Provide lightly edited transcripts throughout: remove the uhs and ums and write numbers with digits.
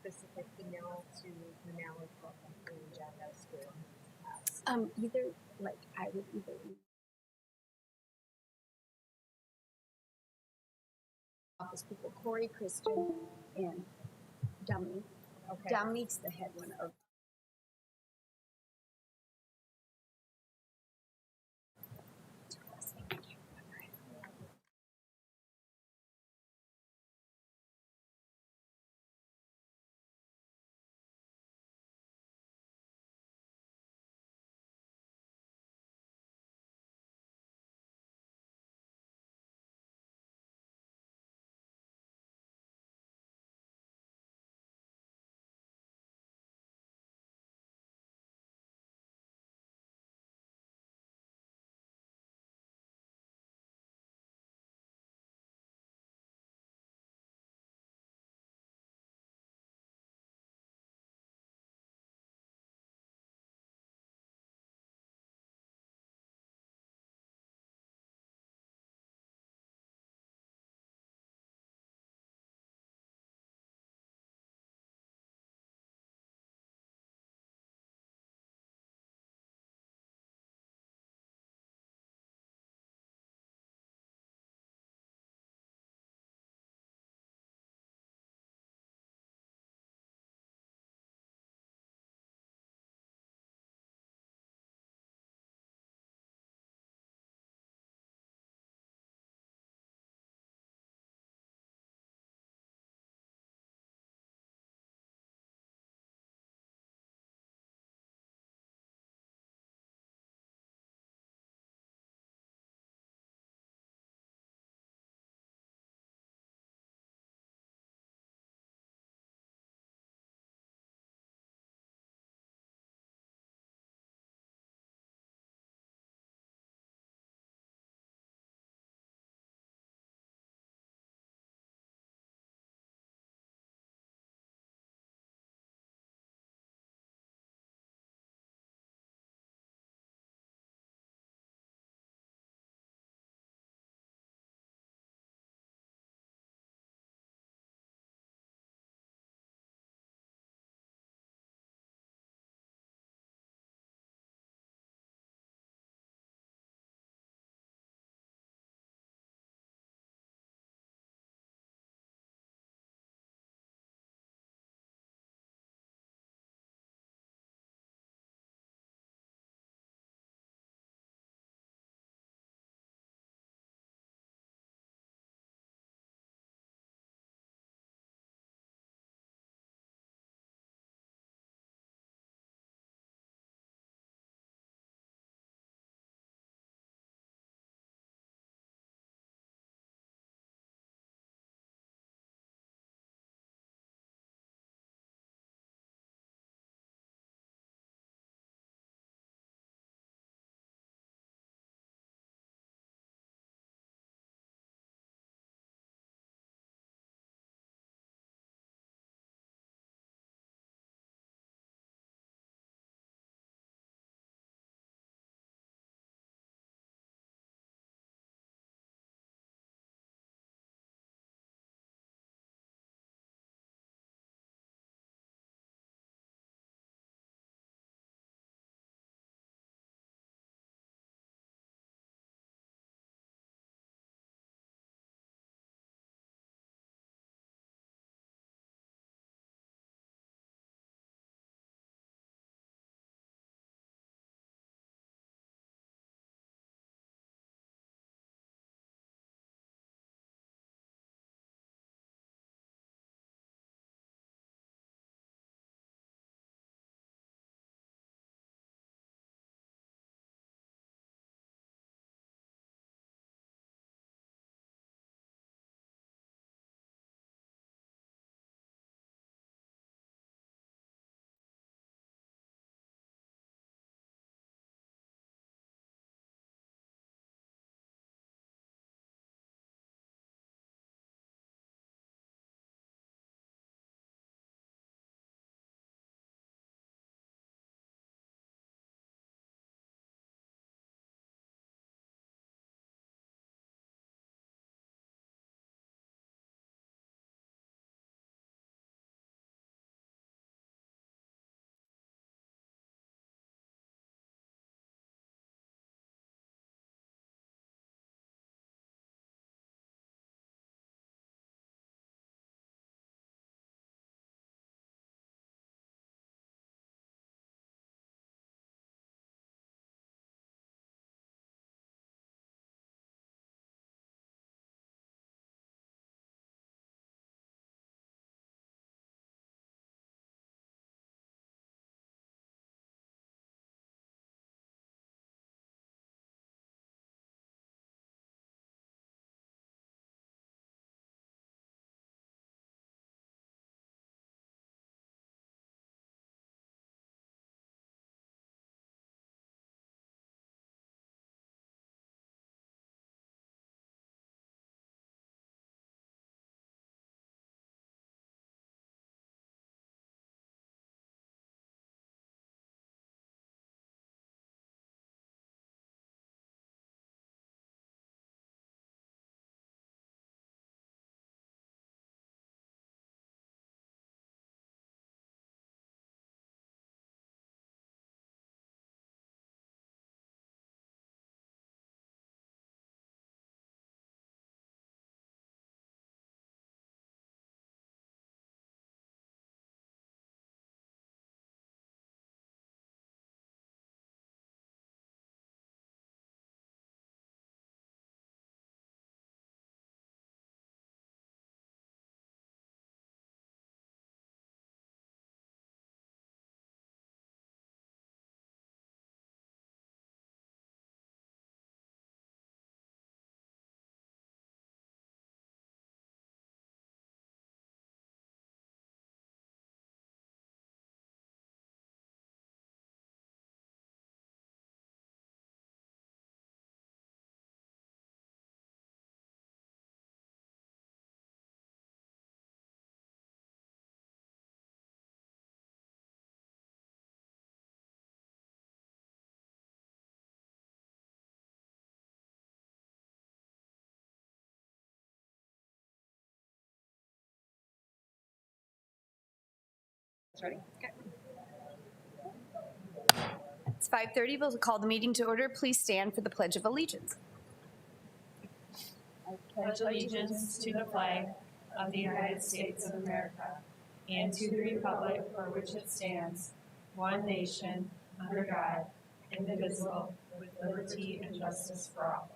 specific email to the knowledge of the agenda school? Either, like, I would either office people, Corey, Kristen, and Dominique. Okay. Dominique's the head one of Ready? Okay. It's 5:30. We'll call the meeting to order. Please stand for the Pledge of Allegiance. I pledge allegiance to the flag of the United States of America and to the republic for which it stands, one nation, under God, indivisible, with liberty and justice for all.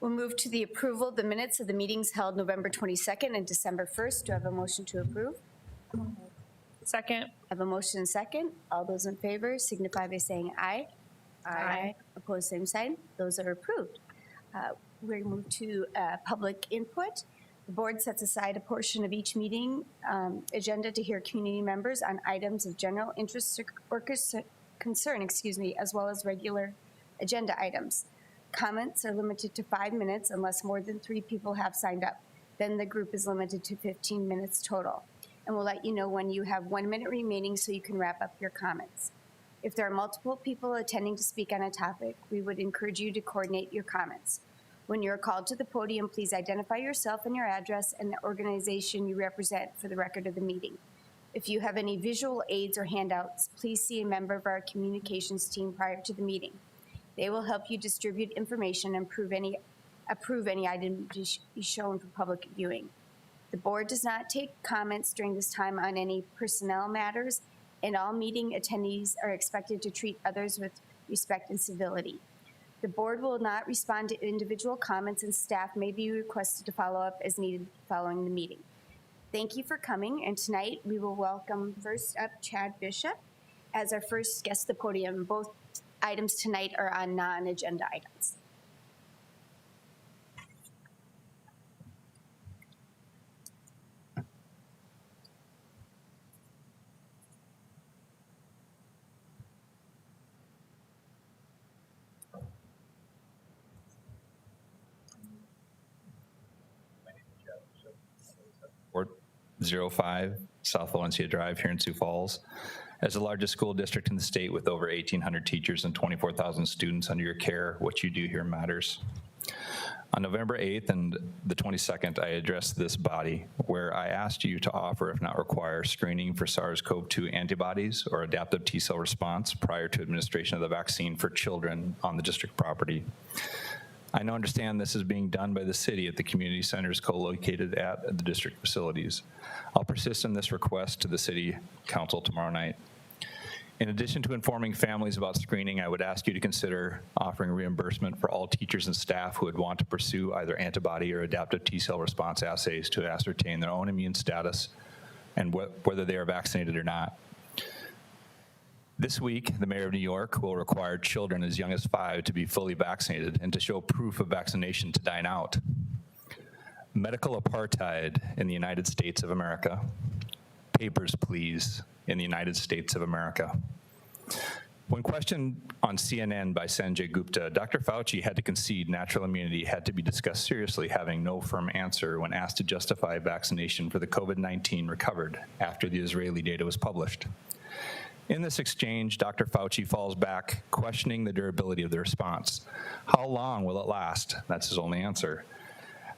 We'll move to the approval of the minutes of the meetings held November 22nd and December 1st. Do I have a motion to approve? Second. I have a motion and second. All those in favor signify by saying aye. Aye. Opposed, same sign. Those are approved. We move to public input. The board sets aside a portion of each meeting agenda to hear community members on items of general interest or concern, as well as regular agenda items. Comments are limited to 5 minutes unless more than 3 people have signed up. Then the group is limited to 15 minutes total. And we'll let you know when you have 1 minute remaining so you can wrap up your comments. If there are multiple people attending to speak on a topic, we would encourage you to coordinate your comments. When you're called to the podium, please identify yourself and your address and the organization you represent for the record of the meeting. If you have any visual aids or handouts, please see a member of our communications team prior to the meeting. They will help you distribute information and approve any item to be shown for public viewing. The board does not take comments during this time on any personnel matters, and all meeting attendees are expected to treat others with respect and civility. The board will not respond to individual comments, and staff may be requested to follow up as needed following the meeting. Thank you for coming, and tonight we will welcome first up Chad Bishop as our first guest at the podium. Both items tonight are on non-agenda items. Board 05 South Valencia Drive here in Sioux Falls. As the largest school district in the state with over 1,800 teachers and 24,000 students under your care, what you do here matters. On November 8th and the 22nd, I addressed this body where I asked you to offer, if not require, screening for SARS-CoV-2 antibodies or adaptive T-cell response prior to administration of the vaccine for children on the district property. I now understand this is being done by the city at the community centers co-located at the district facilities. I'll persist in this request to the city council tomorrow night. In addition to informing families about screening, I would ask you to consider offering reimbursement for all teachers and staff who would want to pursue either antibody or adaptive T-cell response assays to ascertain their own immune status and whether they are vaccinated or not. This week, the mayor of New York will require children as young as 5 to be fully vaccinated and to show proof of vaccination to dine out. Medical apartheid in the United States of America. Papers, please, in the United States of America. When questioned on CNN by Sanjay Gupta, Dr. Fauci had to concede natural immunity had to be discussed seriously, having no firm answer when asked to justify vaccination for the COVID-19 recovered after the Israeli data was published. In this exchange, Dr. Fauci falls back, questioning the durability of the response. How long will it last? That's his only answer.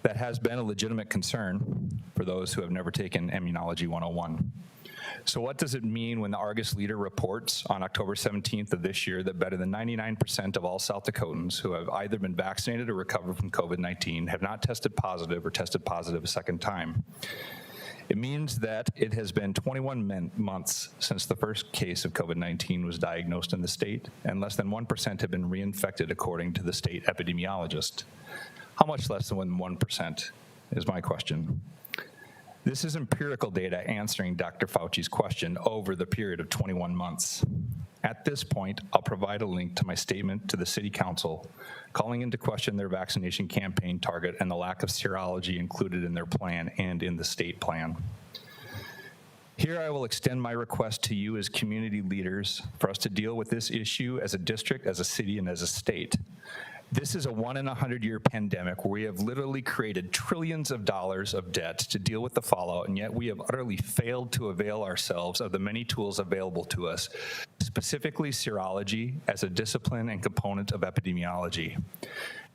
That has been a legitimate concern for those who have never taken Immunology 101. So what does it mean when the Argus Leader reports on October 17th of this year that better than 99% of all South Dakotans who have either been vaccinated or recovered from COVID-19 have not tested positive or tested positive a second time? It means that it has been 21 months since the first case of COVID-19 was diagnosed in the state, and less than 1% have been reinfected according to the state epidemiologist. How much less than 1% is my question. This is empirical data answering Dr. Fauci's question over the period of 21 months. At this point, I'll provide a link to my statement to the City Council, calling into question their vaccination campaign target and the lack of serology included in their plan and in the state plan. Here I will extend my request to you as community leaders for us to deal with this issue as a district, as a city, and as a state. This is a 1 in a 100-year pandemic where we have literally created trillions of dollars of debt to deal with the fallout, and yet we have utterly failed to avail ourselves of the many tools available to us, specifically serology as a discipline and component of epidemiology.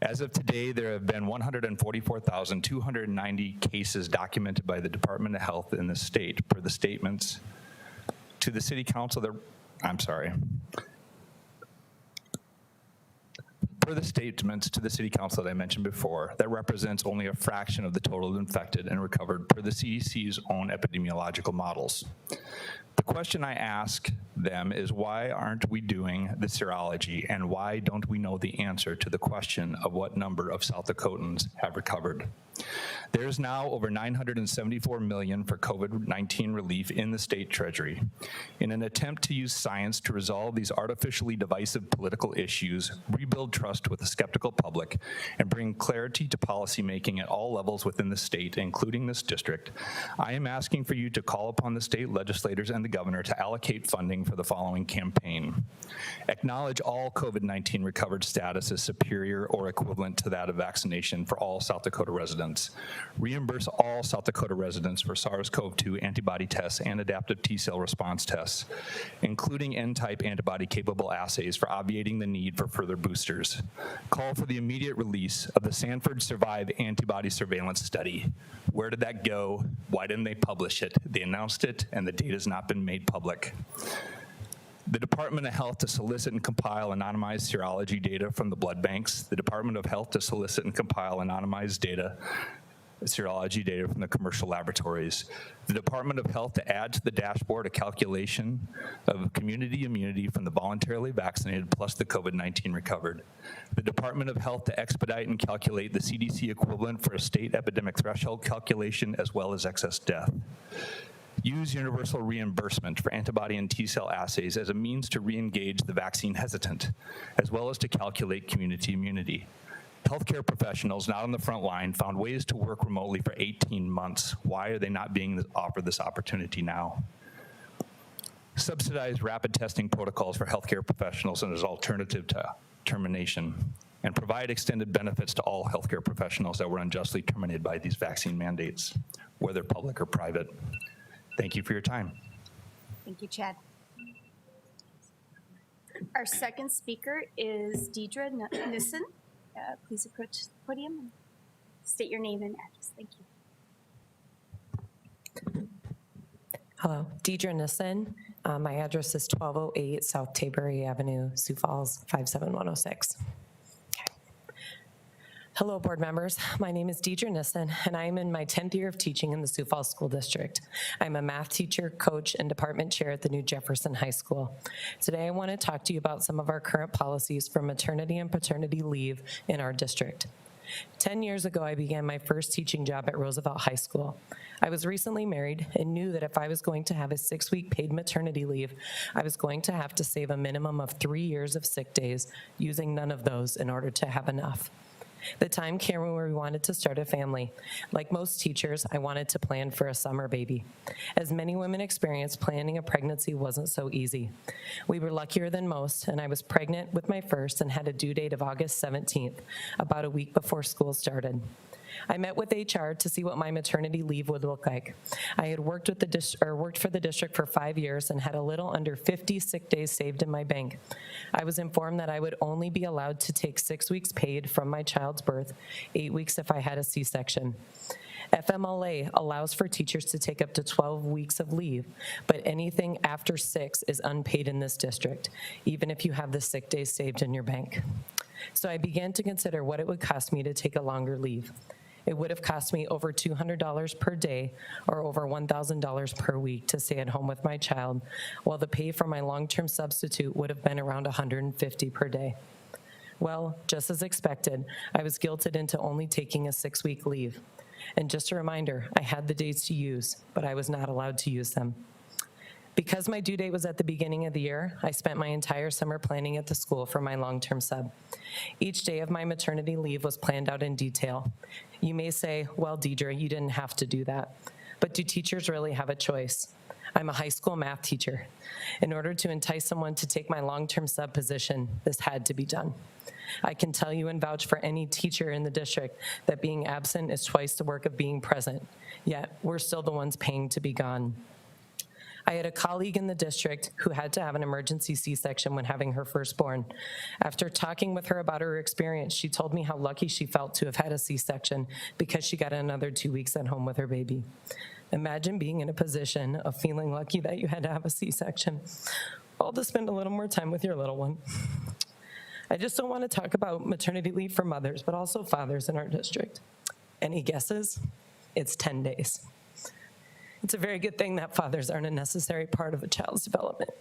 As of today, there have been 144,290 cases documented by the Department of Health in the state per the statements to the City Council per the statements to the City Council that I mentioned before. That represents only a fraction of the total infected and recovered per the CDC's own epidemiological models. The question I ask them is, why aren't we doing the serology, and why don't we know the answer to the question of what number of South Dakotans have recovered? There's now over $974 million for COVID-19 relief in the state treasury. In an attempt to use science to resolve these artificially divisive political issues, rebuild trust with a skeptical public, and bring clarity to policymaking at all levels within the state, including this district, I am asking for you to call upon the state legislators and the governor to allocate funding for the following campaign. Acknowledge all COVID-19 recovered status as superior or equivalent to that of vaccination for all South Dakota residents. Reimburse all South Dakota residents for SARS-CoV-2 antibody tests and adaptive T-cell response tests, including N-type antibody-capable assays for obviating the need for further boosters. Call for the immediate release of the Sanford Survive Antibody Surveillance Study. Where did that go? Why didn't they publish it? They announced it, and the data has not been made public. The Department of Health to solicit and compile anonymized serology data from the blood banks. The Department of Health to solicit and compile anonymized serology data from the commercial laboratories. The Department of Health to add to the dashboard a calculation of community immunity from the voluntarily vaccinated plus the COVID-19 recovered. The Department of Health to expedite and calculate the CDC equivalent for a state epidemic threshold calculation as well as excess death. Use universal reimbursement for antibody and T-cell assays as a means to re-engage the vaccine hesitant, as well as to calculate community immunity. Healthcare professionals not on the front line found ways to work remotely for 18 months. Why are they not being offered this opportunity now? Subsidize rapid testing protocols for healthcare professionals and as alternative to termination, and provide extended benefits to all healthcare professionals that were unjustly terminated by these vaccine mandates, whether public or private. Thank you for your time. Thank you, Chad. Our second speaker is Deidre Nissen. Please approach the podium and state your name and address. Thank you. Hello, Deidre Nissen. My address is 1208 South Taberry Avenue, Sioux Falls, 57106. Hello, board members. My name is Deidre Nissen, and I am in my 10th year of teaching in the Sioux Falls School District. I'm a math teacher, coach, and department chair at the New Jefferson High School. Today, I want to talk to you about some of our current policies for maternity and paternity leave in our district. 10 years ago, I began my first teaching job at Roosevelt High School. I was recently married and knew that if I was going to have a 6-week paid maternity leave, I was going to have to save a minimum of 3 years of sick days, using none of those in order to have enough. The time came where we wanted to start a family. Like most teachers, I wanted to plan for a summer baby. As many women experience, planning a pregnancy wasn't so easy. We were luckier than most, and I was pregnant with my first and had a due date of August 17th, about a week before school started. I met with HR to see what my maternity leave would look like. I had worked for the district for 5 years and had a little under 50 sick days saved in my bank. I was informed that I would only be allowed to take 6 weeks paid from my child's birth, 8 weeks if I had a C-section. FMLA allows for teachers to take up to 12 weeks of leave, but anything after 6 is unpaid in this district, even if you have the sick days saved in your bank. So I began to consider what it would cost me to take a longer leave. It would have cost me over $200 per day or over $1,000 per week to stay at home with my child, while the pay for my long-term substitute would have been around $150 per day. Well, just as expected, I was guilted into only taking a 6-week leave. And just a reminder, I had the days to use, but I was not allowed to use them. Because my due date was at the beginning of the year, I spent my entire summer planning at the school for my long-term sub. Each day of my maternity leave was planned out in detail. You may say, well, Deidre, you didn't have to do that. But do teachers really have a choice? I'm a high school math teacher. In order to entice someone to take my long-term sub position, this had to be done. I can tell you and vouch for any teacher in the district that being absent is twice the work of being present, yet we're still the ones paying to be gone. I had a colleague in the district who had to have an emergency C-section when having her firstborn. After talking with her about her experience, she told me how lucky she felt to have had a C-section because she got another 2 weeks at home with her baby. Imagine being in a position of feeling lucky that you had to have a C-section, all to spend a little more time with your little one. I just don't want to talk about maternity leave for mothers, but also fathers in our district. Any guesses? It's 10 days. It's a very good thing that fathers aren't a necessary part of a child's development.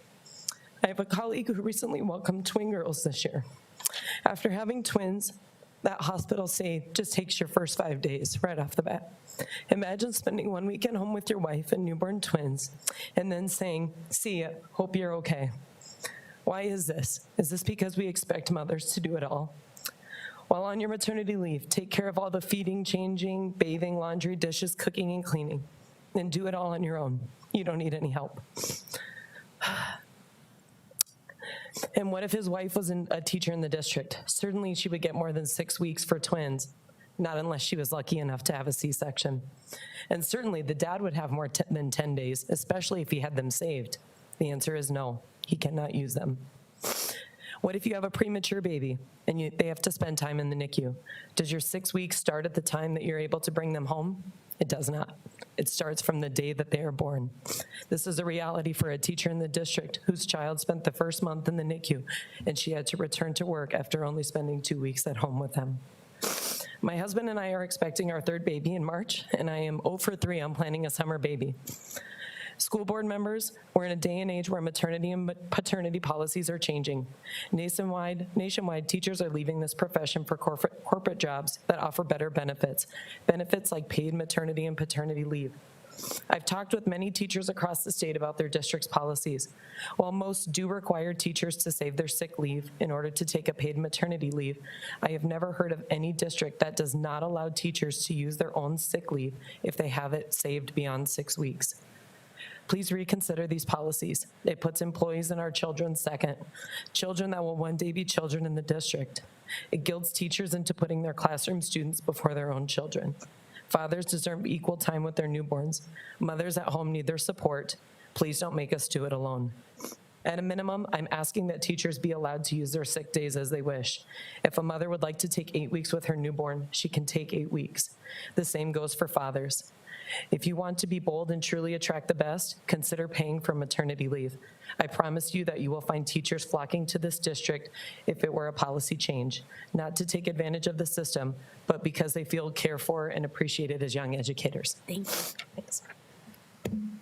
I have a colleague who recently welcomed twin girls this year. After having twins, that hospital say just takes your first 5 days right off the bat. Imagine spending 1 week at home with your wife and newborn twins and then saying, "See ya, hope you're okay." Why is this? Is this because we expect mothers to do it all? While on your maternity leave, take care of all the feeding, changing, bathing, laundry, dishes, cooking, and cleaning. And do it all on your own. You don't need any help. And what if his wife was a teacher in the district? Certainly she would get more than 6 weeks for twins, not unless she was lucky enough to have a C-section. And certainly the dad would have more than 10 days, especially if he had them saved. The answer is no, he cannot use them. What if you have a premature baby and they have to spend time in the NICU? Does your 6 weeks start at the time that you're able to bring them home? It does not. It starts from the day that they are born. This is a reality for a teacher in the district whose child spent the first month in the NICU and she had to return to work after only spending 2 weeks at home with them. My husband and I are expecting our third baby in March, and I am 0 for 3 on planning a summer baby. School board members, we're in a day and age where maternity and paternity policies are changing. Nationwide, teachers are leaving this profession for corporate jobs that offer better benefits like paid maternity and paternity leave. I've talked with many teachers across the state about their district's policies. While most do require teachers to save their sick leave in order to take a paid maternity leave, I have never heard of any district that does not allow teachers to use their own sick leave if they have it saved beyond 6 weeks. Please reconsider these policies. It puts employees and our children second, children that will one day be children in the district. It guilts teachers into putting their classroom students before their own children. Fathers deserve equal time with their newborns. Mothers at home need their support. Please don't make us do it alone. At a minimum, I'm asking that teachers be allowed to use their sick days as they wish. If a mother would like to take 8 weeks with her newborn, she can take 8 weeks. The same goes for fathers. If you want to be bold and truly attract the best, consider paying for maternity leave. I promise you that you will find teachers flocking to this district if it were a policy change, not to take advantage of the system, but because they feel cared for and appreciated as young educators. Thank you. Thanks.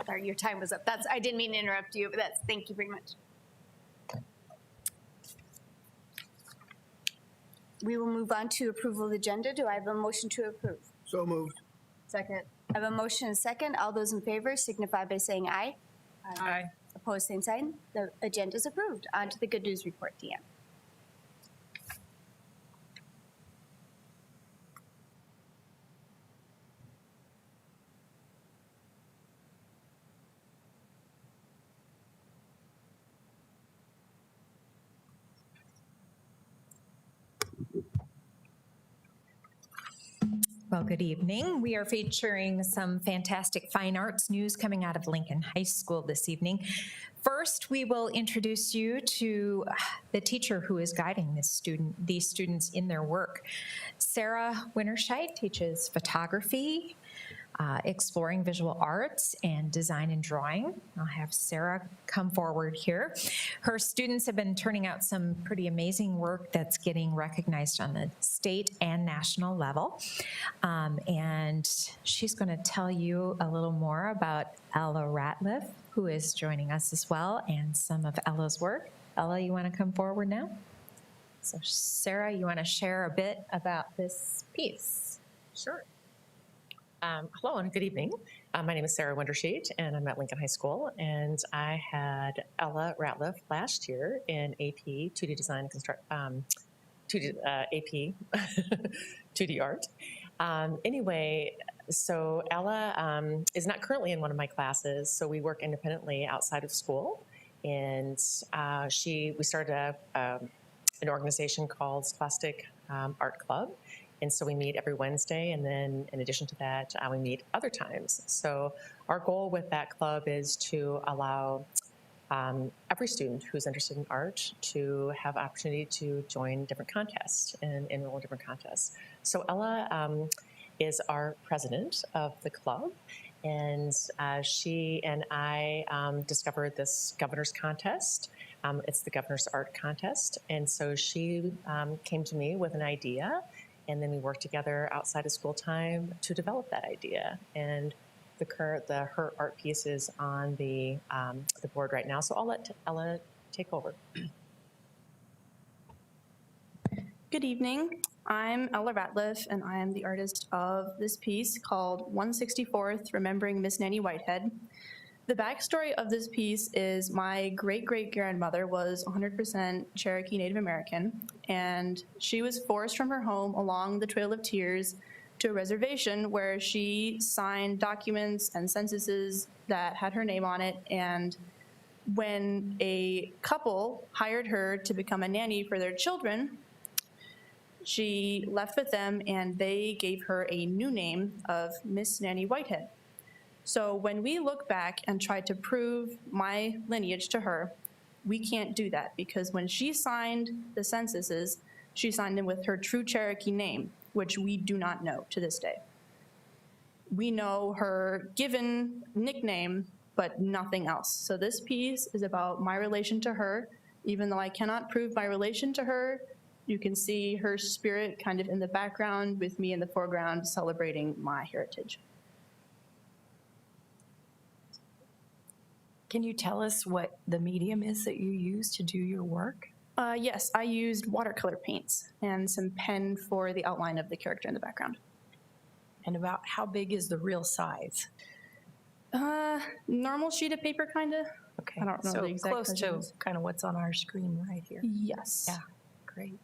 Sorry, your time was up. I didn't mean to interrupt you, but thank you very much. We will move on to approval of the agenda. Do I have a motion to approve? So moved. Second. I have a motion and a second. All those in favor signify by saying aye. Aye. Opposed, same sign. The agenda is approved. On to the good news report, Deanne. Well, good evening. We are featuring some fantastic fine arts news coming out of Lincoln High School this evening. First, we will introduce you to the teacher who is guiding these students in their work. Sarah Winterscheid teaches photography, exploring visual arts, and design and drawing. I'll have Sarah come forward here. Her students have been turning out some pretty amazing work that's getting recognized on the state and national level. And she's going to tell you a little more about Ella Ratliff, who is joining us as well, and some of Ella's work. Ella, you want to come forward now? So Sarah, you want to share a bit about this piece? Sure. Hello and good evening. My name is Sarah Winterscheid and I'm at Lincoln High School, and I had Ella Ratliff last year in AP 2D Design and Construct, AP 2D Art. Anyway, so Ella is not currently in one of my classes, so we work independently outside of school, and we started an organization called Scholastic Art Club. And so we meet every Wednesday, and then in addition to that, we meet other times. So our goal with that club is to allow every student who's interested in art to have opportunity to join different contests and enroll in different contests. So Ella is our president of the club, and she and I discovered this governor's contest. It's the governor's art contest, and so she came to me with an idea, and then we worked together outside of school time to develop that idea. And her art piece is on the board right now. So I'll let Ella take over. Good evening. I'm Ella Ratliff, and I am the artist of this piece called 164th, Remembering Miss Nanny Whitehead. The backstory of this piece is my great-great-grandmother was 100% Cherokee Native American, and she was forced from her home along the Trail of Tears to a reservation where she signed documents and censuses that had her name on it. And when a couple hired her to become a nanny for their children, she left with them and they gave her a new name of Miss Nanny Whitehead. So when we look back and try to prove my lineage to her, we can't do that because when she signed the censuses, she signed them with her true Cherokee name, which we do not know to this day. We know her given nickname, but nothing else. So this piece is about my relation to her. Even though I cannot prove my relation to her, you can see her spirit kind of in the background with me in the foreground celebrating my heritage. Can you tell us what the medium is that you use to do your work? Yes, I used watercolor paints and some pen for the outline of the character in the background. And about how big is the real size? Normal sheet of paper, kind of. Okay, I don't know so the exact close to measurements. kind of what's on our screen right here. Yes. Yeah, great.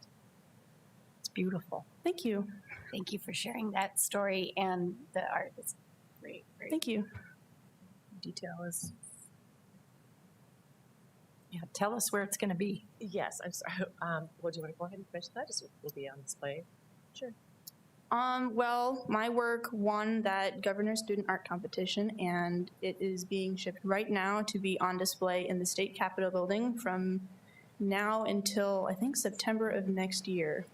It's beautiful. Thank you. Thank you for sharing that story and the art. It's great. Thank you. Detail is. Yeah, tell us where it's going to be. Yes, I'm sorry. Well, do you want to go ahead and finish that? It will be on display. Sure. Well, my work won that Governor Student Art Competition, and it is being shipped right now to be on display in the State Capitol building from now until, I think, September of next year.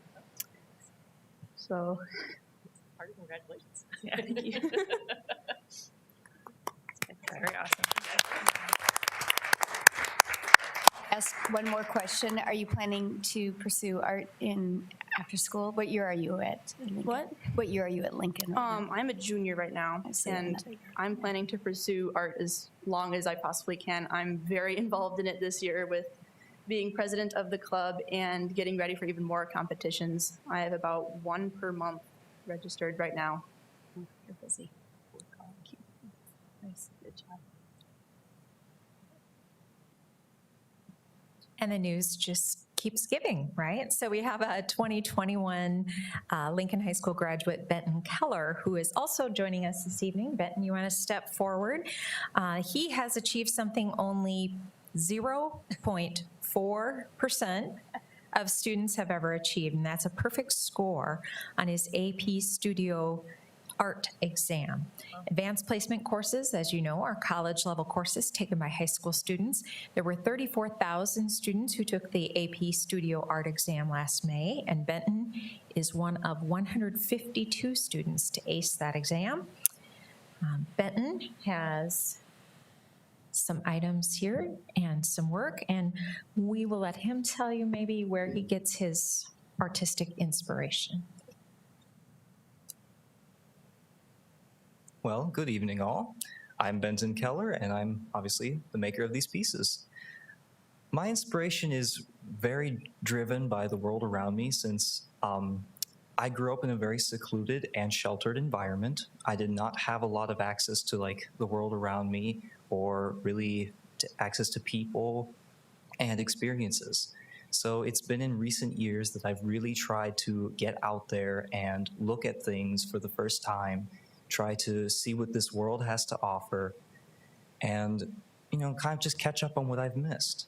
So, Hearty congratulations. yeah, thank you. Very awesome. Ask one more question. Are you planning to pursue art in after school? What year are you at? Lincoln? What year are you at Lincoln? right now? I'm a junior right now, I see and that. I'm planning to pursue art as long as I possibly can. I'm very involved in it this year with being president of the club and getting ready for even more competitions. I have about one per month registered right now. You're busy. Thank you. Nice. Good job. And the news just keeps giving, right? So we have a 2021 Lincoln High School graduate, Benton Keller, who is also joining us this evening. Benton, you want to step forward? He has achieved something only 0.4% of students have ever achieved, and that's a perfect score on his AP Studio Art exam. Advanced placement courses, as you know, are college-level courses taken by high school students. There were 34,000 students who took the AP Studio Art exam last May, and Benton is one of 152 students to ace that exam. Benton has some items here and some work, and we will let him tell you maybe where he gets his artistic inspiration. Well, good evening, all. I'm Benton Keller, and I'm obviously the maker of these pieces. My inspiration is very driven by the world around me since I grew up in a very secluded and sheltered environment. I did not have a lot of access to the world around me or really access to people and experiences. So it's been in recent years that I've really tried to get out there and look at things for the first time, try to see what this world has to offer, and kind of just catch up on what I've missed.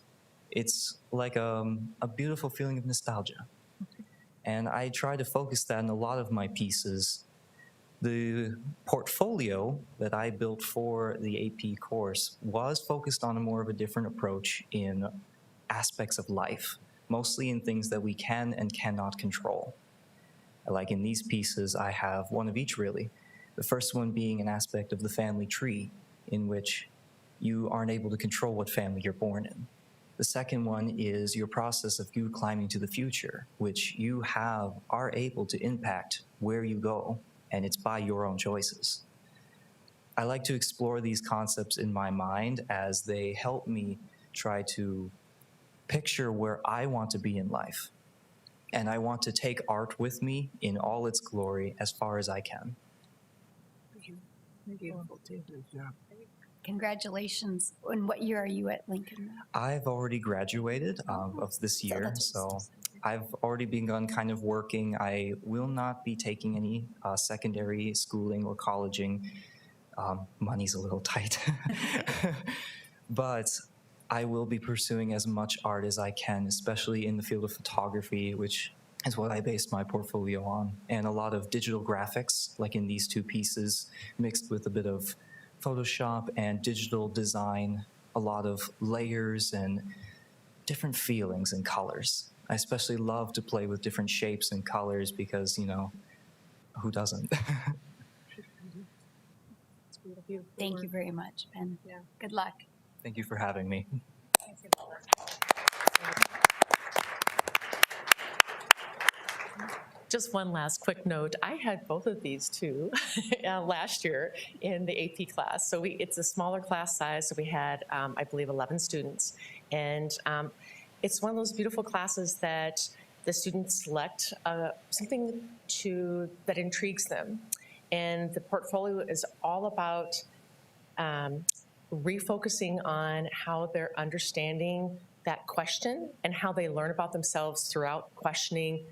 It's like a beautiful feeling of nostalgia. And I try to focus that in a lot of my pieces. The portfolio that I built for the AP course was focused on a more of a different approach in aspects of life, mostly in things that we can and cannot control. Like in these pieces, I have one of each really. The first one being an aspect of the family tree, in which you aren't able to control what family you're born in. The second one is your process of you climbing to the future, which you are able to impact where you go, and it's by your own choices. I like to explore these concepts in my mind as they help me try to picture where I want to be in life. And I want to take art with me in all its glory as far as I can. Beautiful too. Congratulations. And what year are you at Lincoln? I've already graduated of this year, so I've already begun kind of working. I will not be taking any secondary schooling or colleging. Money's a little tight. But I will be pursuing as much art as I can, especially in the field of photography, which is what I based my portfolio on. And a lot of digital graphics, like in these two pieces, mixed with a bit of Photoshop and digital design, a lot of layers and different feelings and colors. I especially love to play with different shapes and colors because, you know, who doesn't? Thank you very much, Ben. Yeah. Good luck. Thank you for having me. Just one last quick note. I had both of these too last year in the AP class. So it's a smaller class size. So we had, I believe, 11 students. And it's one of those beautiful classes that the students select something that intrigues them. And the portfolio is all about refocusing on how they're understanding that question and how they learn about themselves throughout questioning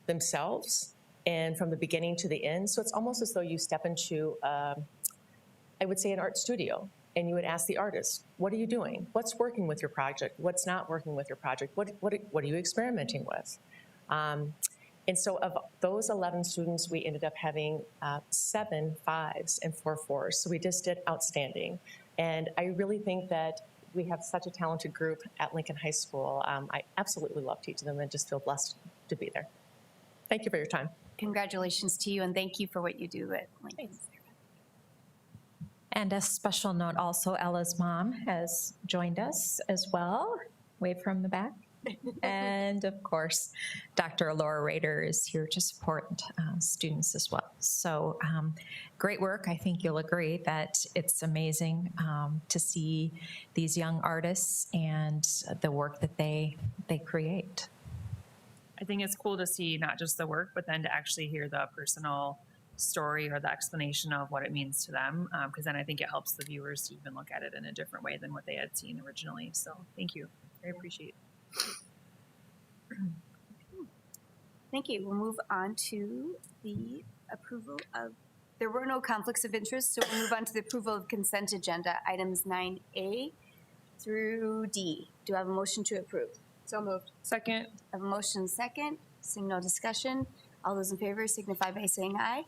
themselves and from the beginning to the end. So it's almost as though you step into, I would say, an art studio, and you would ask the artist, what are you doing? What's working with your project? What's not working with your project? What are you experimenting with? And so of those 11 students, we ended up having 7 5s and 4 4s. So we just did outstanding. And I really think that we have such a talented group at Lincoln High School. I absolutely love teaching them and just feel blessed to be there. Thank you for your time. Congratulations to you, and thank you for what you do at Lincoln. And a special note also, Ella's mom has joined us as well. Wave from the back. And of course, Dr. Laura Rader is here to support students as well. So great work. I think you'll agree that it's amazing to see these young artists and the work that they create. I think it's cool to see not just the work, but then to actually hear the personal story or the explanation of what it means to them, because then I think it helps the viewers to even look at it in a different way than what they had seen originally. So thank you. I appreciate it. Thank you. We'll move on to the approval of, there were no conflicts of interest, so we'll move on to the approval of consent agenda, items 9A through D. Do I have a motion to approve? So moved. Second. I have a motion second. Seeing no discussion. All those in favor signify by saying aye.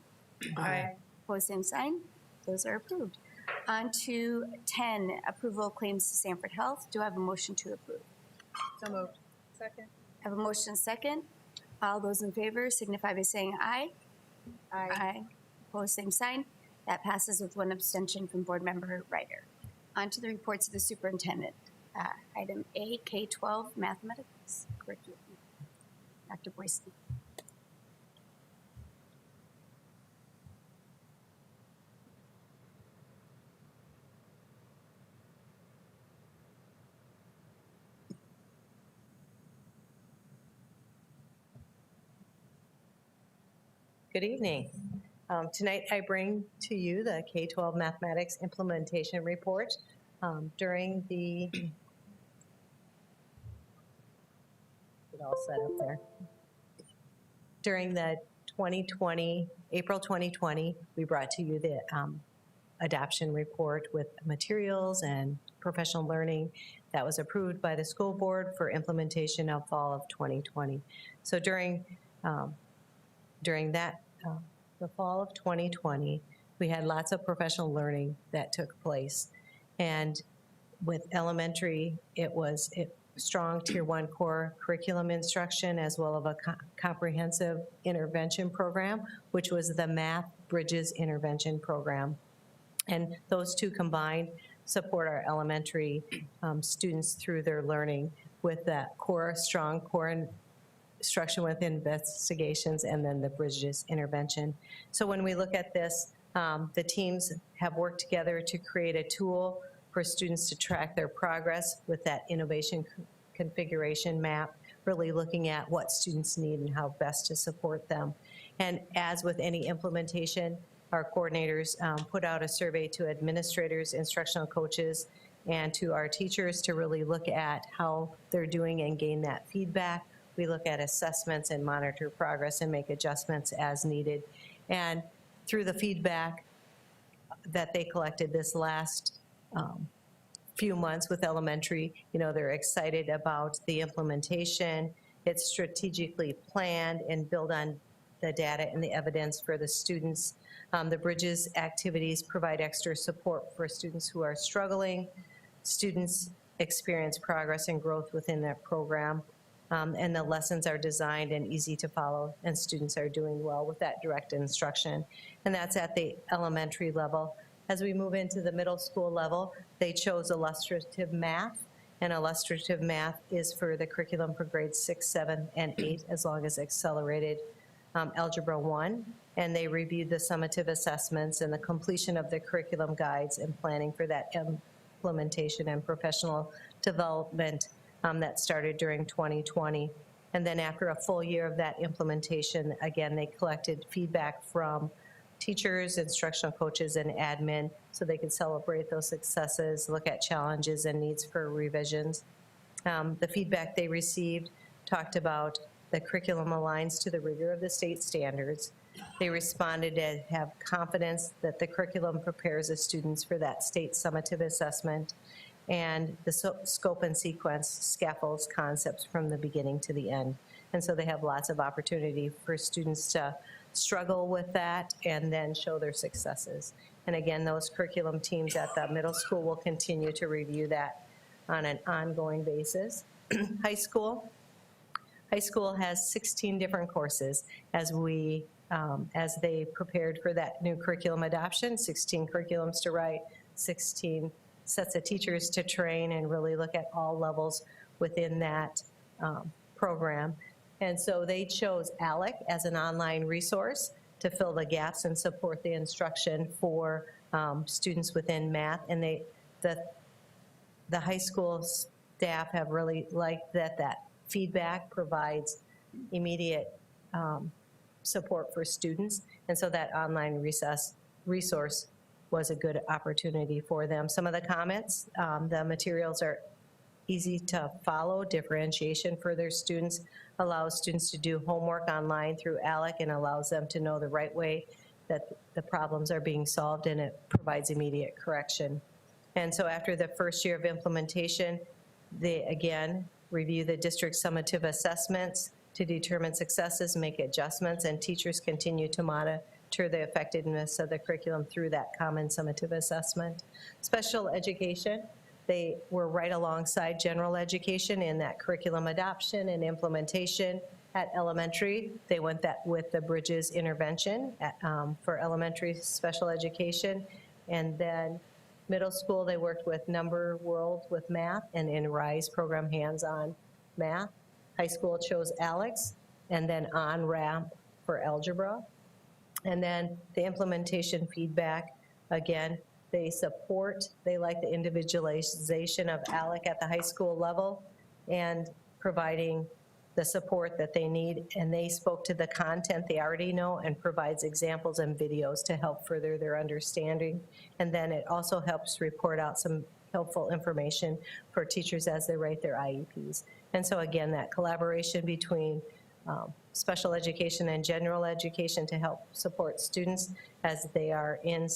Aye. Opposed, same sign. Those are approved. On to 10, approval of claims to Sanford Health. Do I have a motion to approve? So moved. Second. I have a motion second. All those in favor signify by saying aye. Aye. Opposed, same sign. That passes with one abstention from Board Member Ryder. On to the reports of the superintendent. Item A, K-12 mathematics curriculum. Dr. Boyson. Good evening. Tonight I bring to you the K-12 Mathematics Implementation Report. During the, get all set up there. During the April 2020, we brought to you the adoption report with materials and professional learning that was approved by the school board for implementation of fall of 2020. So during during that, the fall of 2020, we had lots of professional learning that took place. And with elementary, it was strong Tier 1 core curriculum instruction as well as a comprehensive intervention program, which was the Math Bridges Intervention Program. And those two combined support our elementary students through their learning with that strong core instruction with investigations and then the Bridges intervention. So when we look at this, the teams have worked together to create a tool for students to track their progress with that innovation configuration map, really looking at what students need and how best to support them. And as with any implementation, our coordinators put out a survey to administrators, instructional coaches, and to our teachers to really look at how they're doing and gain that feedback. We look at assessments and monitor progress and make adjustments as needed. And through the feedback that they collected this last few months with elementary, they're excited about the implementation. It's strategically planned and built on the data and the evidence for the students. The Bridges activities provide extra support for students who are struggling. Students experience progress and growth within that program. And the lessons are designed and easy to follow, and students are doing well with that direct instruction. And that's at the elementary level. As we move into the middle school level, they chose illustrative math, and illustrative math is for the curriculum for grades 6, 7, and 8, as long as accelerated Algebra 1. And they reviewed the summative assessments and the completion of the curriculum guides and planning for that implementation and professional development that started during 2020. And then after a full year of that implementation, again, they collected feedback from teachers, instructional coaches, and admin so they could celebrate those successes, look at challenges and needs for revisions. The feedback they received talked about the curriculum aligns to the rigor of the state standards. They responded to have confidence that the curriculum prepares the students for that state summative assessment, and the scope and sequence scaffolds concepts from the beginning to the end. And so they have lots of opportunity for students to struggle with that and then show their successes. And again, those curriculum teams at the middle school will continue to review that on an ongoing basis. High school has 16 different courses as they prepared for that new curriculum adoption, 16 curriculums to write, 16 sets of teachers to train, and really look at all levels within that program. And so they chose ALEC as an online resource to fill the gaps and support the instruction for students within math. And the high school staff have really liked that feedback provides immediate support for students. And so that online resource was a good opportunity for them. Some of the comments, the materials are easy to follow, differentiation for their students, allows students to do homework online through ALEC and allows them to know the right way that the problems are being solved, and it provides immediate correction. And so after the first year of implementation, they again review the district summative assessments to determine successes, make adjustments, and teachers continue to monitor the effectiveness of the curriculum through that common summative assessment. Special education, they were right alongside general education in that curriculum adoption and implementation. At elementary, they went with the Bridges intervention for elementary special education. And then middle school, they worked with Number World with math and in RISE program hands-on math. High school chose ALEX and then on-ramp for algebra. And then the implementation feedback, again, they like the individualization of ALEC at the high school level and providing the support that they need. And they spoke to the content they already know and provides examples and videos to help further their understanding. And then it also helps report out some helpful information for teachers as they write their IEPs. And so again, that collaboration between special education and general education to help support students as they are in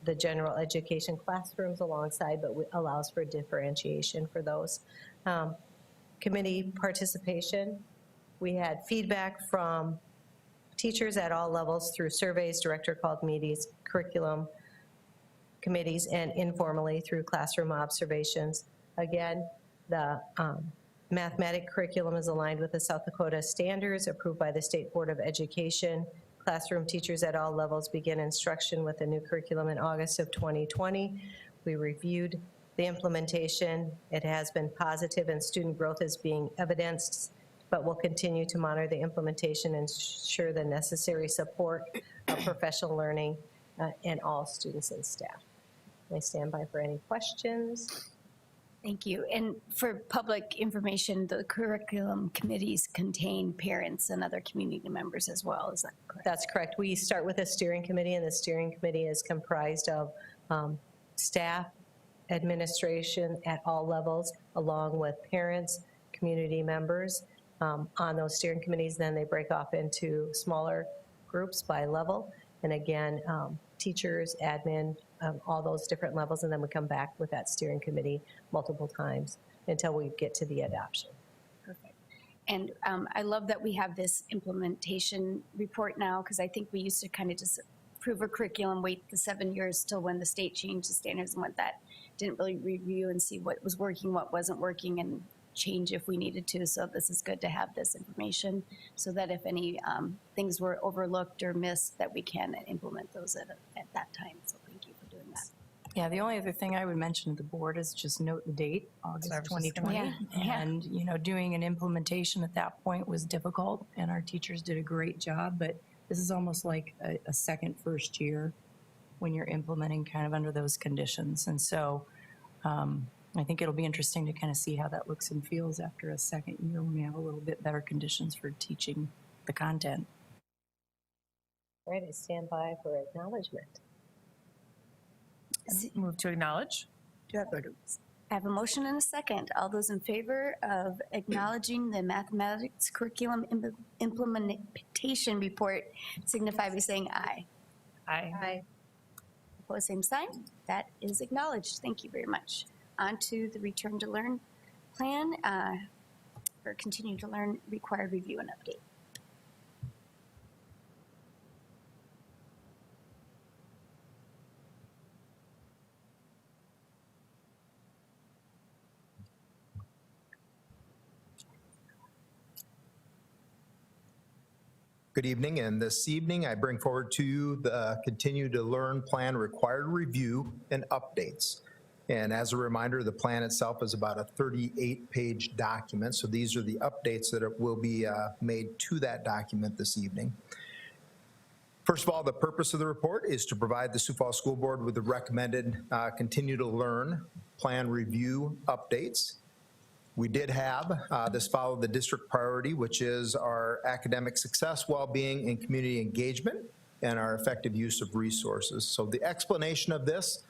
the general education classrooms alongside, but allows for differentiation for those. Committee participation We had feedback from teachers at all levels through surveys, director-called meetings, curriculum committees, and informally through classroom observations. Again, the mathematic curriculum is aligned with the South Dakota standards approved by the State Board of Education. Classroom teachers at all levels begin instruction with a new curriculum in August of 2020. We reviewed the implementation. It has been positive and student growth is being evidenced, but we'll continue to monitor the implementation and ensure the necessary support of professional learning in all students and staff. I stand by for any questions. Thank you. And for public information, the curriculum committees contain parents and other community members as well. Is that correct? That's correct. We start with a steering committee, and the steering committee is comprised of staff, administration at all levels, along with parents, community members. On those steering committees, then they break off into smaller groups by level. And again, teachers, admin, all those different levels, and then we come back with that steering committee multiple times until we get to the adoption. Perfect. And I love that we have this implementation report now, because I think we used to kind of just approve a curriculum, wait the 7 years till when the state changed the standards and what that didn't really review and see what was working, what wasn't working, and change if we needed to. So this is good to have this information so that if any things were overlooked or missed, that we can implement those at that time. So thank you for doing that. Yeah, the only other thing I would mention to the board is just note the date, August 2020. Yeah. And, you know, doing an implementation at that point was difficult, and our teachers did a great job, but this is almost like a second first year when you're implementing kind of under those conditions. And so I think it'll be interesting to kind of see how that looks and feels after a second year when we have a little bit better conditions for teaching the content. All right, I stand by for acknowledgement. Move to acknowledge. I have a motion and a second. All those in favor of acknowledging the mathematics curriculum implementation report signify by saying aye. Aye. Opposed, same sign. That is acknowledged. Thank you very much. On to the Return to Learn plan for Continue to Learn required review and update. Good evening, and this evening I bring forward to you the Continue to Learn plan required review and updates. And as a reminder, the plan itself is about a 38-page document, so these are the updates that will be made to that document this evening. First of all, the purpose of the report is to provide the Sioux Falls School Board with the recommended Continue to Learn plan review updates. We did have this follow the district priority, which is our academic success, well-being, and community engagement, and our effective use of resources. So the explanation of this,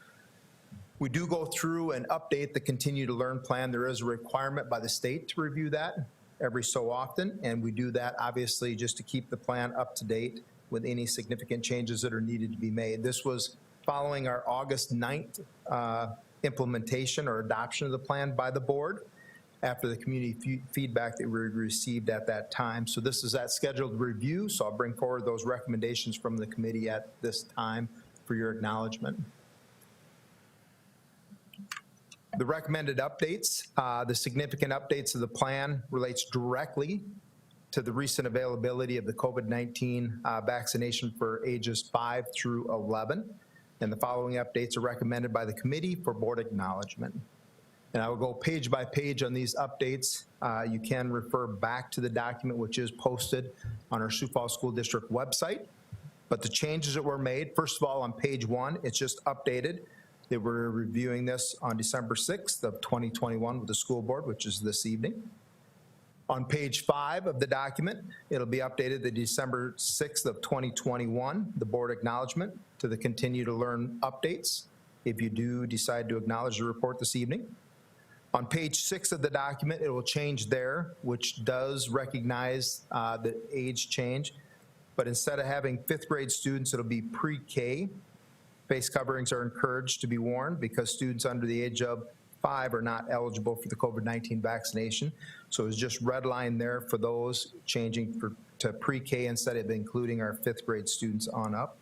we do go through and update the Continue to Learn plan. There is a requirement by the state to review that every so often, and we do that obviously just to keep the plan up to date with any significant changes that are needed to be made. This was following our August 9th implementation or adoption of the plan by the board, after the community feedback that we received at that time. So this is that scheduled review, so I'll bring forward those recommendations from the committee at this time for your acknowledgement. The recommended updates, the significant updates of the plan relates directly to the recent availability of the COVID-19 vaccination for ages 5 through 11. And the following updates are recommended by the committee for board acknowledgement. And I will go page by page on these updates. You can refer back to the document, which is posted on our Sioux Falls School District website. But the changes that were made, first of all, on page 1, it's just updated. They were reviewing this on December 6th of 2021 with the school board, which is this evening. On page 5 of the document, it'll be updated the December 6th of 2021, the board acknowledgement to the Continue to Learn updates, if you do decide to acknowledge the report this evening. On page 6 of the document, it will change there, which does recognize the age change. But instead of having 5th grade students, it'll be pre-K. Face coverings are encouraged to be worn because students under the age of 5 are not eligible for the COVID-19 vaccination. So it's just red line there for those, changing to pre-K instead of including our 5th grade students on up.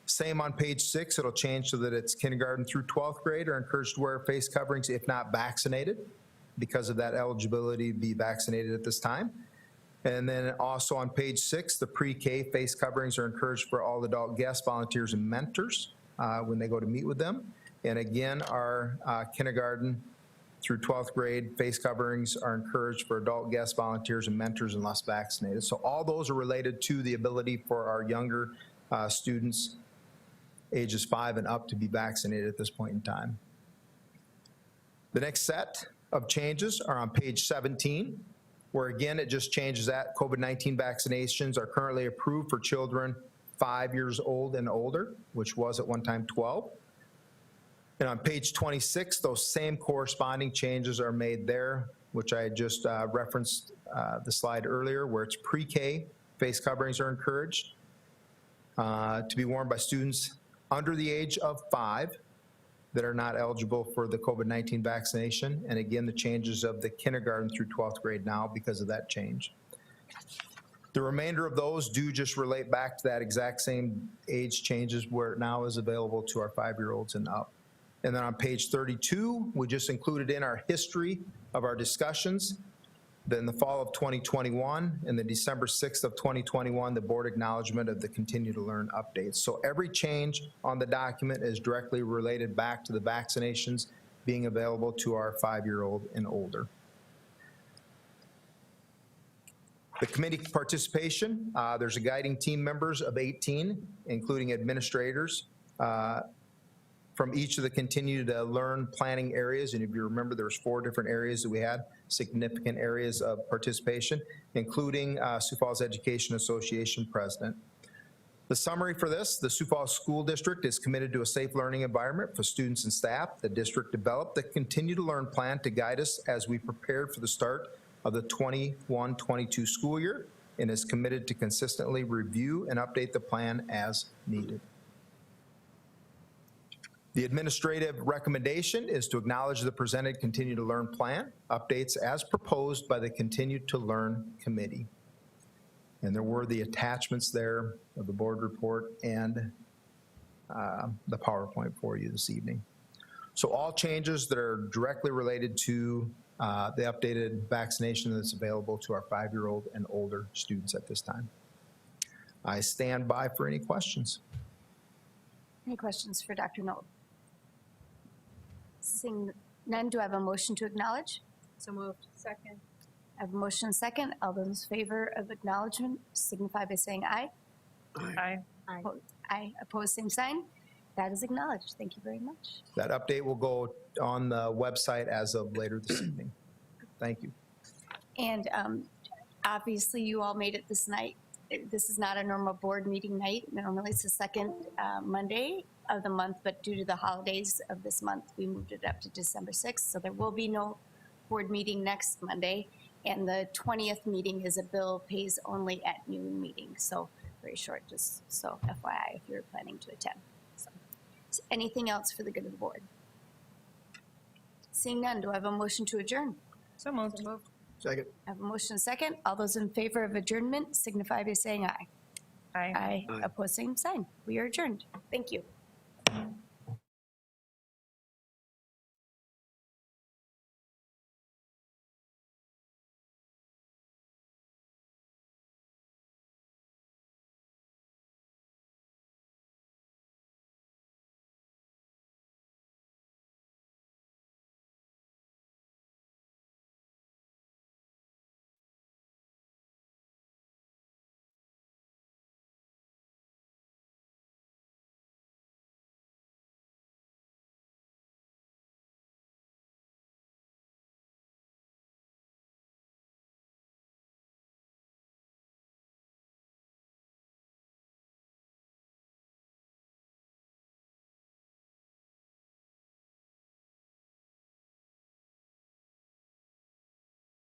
Same on page 6, it'll change so that it's kindergarten through 12th grade are encouraged to wear face coverings if not vaccinated, because of that eligibility to be vaccinated at this time. And then also on page 6, the pre-K face coverings are encouraged for all adult guests, volunteers, and mentors when they go to meet with them. And again, our kindergarten through 12th grade face coverings are encouraged for adult guests, volunteers, and mentors unless vaccinated. So all those are related to the ability for our younger students ages 5 and up to be vaccinated at this point in time. The next set of changes are on page 17, where again, it just changes that COVID-19 vaccinations are currently approved for children 5 years old and older, which was at one time 12. And on page 26, those same corresponding changes are made there, which I just referenced the slide earlier, where it's pre-K, face coverings are encouraged to be worn by students under the age of 5 that are not eligible for the COVID-19 vaccination. And again, the changes of the kindergarten through 12th grade now because of that change. The remainder of those do just relate back to that exact same age changes where it now is available to our 5-year-olds and up. And then on page 32, we just included in our history of our discussions. Then the fall of 2021 and the December 6th of 2021, the board acknowledgement of the Continue to Learn updates. So every change on the document is directly related back to the vaccinations being available to our 5-year-old and older. The committee participation, there's a guiding team members of 18, including administrators, from each of the Continue to Learn planning areas. And if you remember, there's 4 different areas that we had, significant areas of participation, including Sioux Falls Education Association president. The summary for this, the Sioux Falls School District is committed to a safe learning environment for students and staff. The district developed the Continue to Learn plan to guide us as we prepared for the start of the 21-22 school year and is committed to consistently review and update the plan as needed. The administrative recommendation is to acknowledge the presented Continue to Learn plan updates as proposed by the Continue to Learn committee. And there were the attachments there of the board report and the PowerPoint for you this evening. So all changes that are directly related to the updated vaccination that's available to our 5-year-old and older students at this time. I stand by for any questions. Any questions for Dr. Knoll? Seeing none, do I have a motion to acknowledge? So moved. Second. I have a motion and second. All those in favor of acknowledgement signify by saying aye. Aye. Aye. Aye. Opposed, same sign. That is acknowledged. Thank you very much. That update will go on the website as of later this evening. Thank you. And obviously, you all made it this night. This is not a normal board meeting night. Normally, it's the second Monday of the month, but due to the holidays of this month, we moved it up to December 6th. So there will be no board meeting next Monday. And the 20th meeting is a bill pays only at noon meeting. So very short, just so FYI, if you're planning to attend. So anything else for the good of the board? Seeing none, do I have a motion to adjourn? So moved. Second. I have a motion and second. All those in favor of adjournment signify by saying aye. Aye. Aye. Opposed, same sign. We are adjourned. Thank you.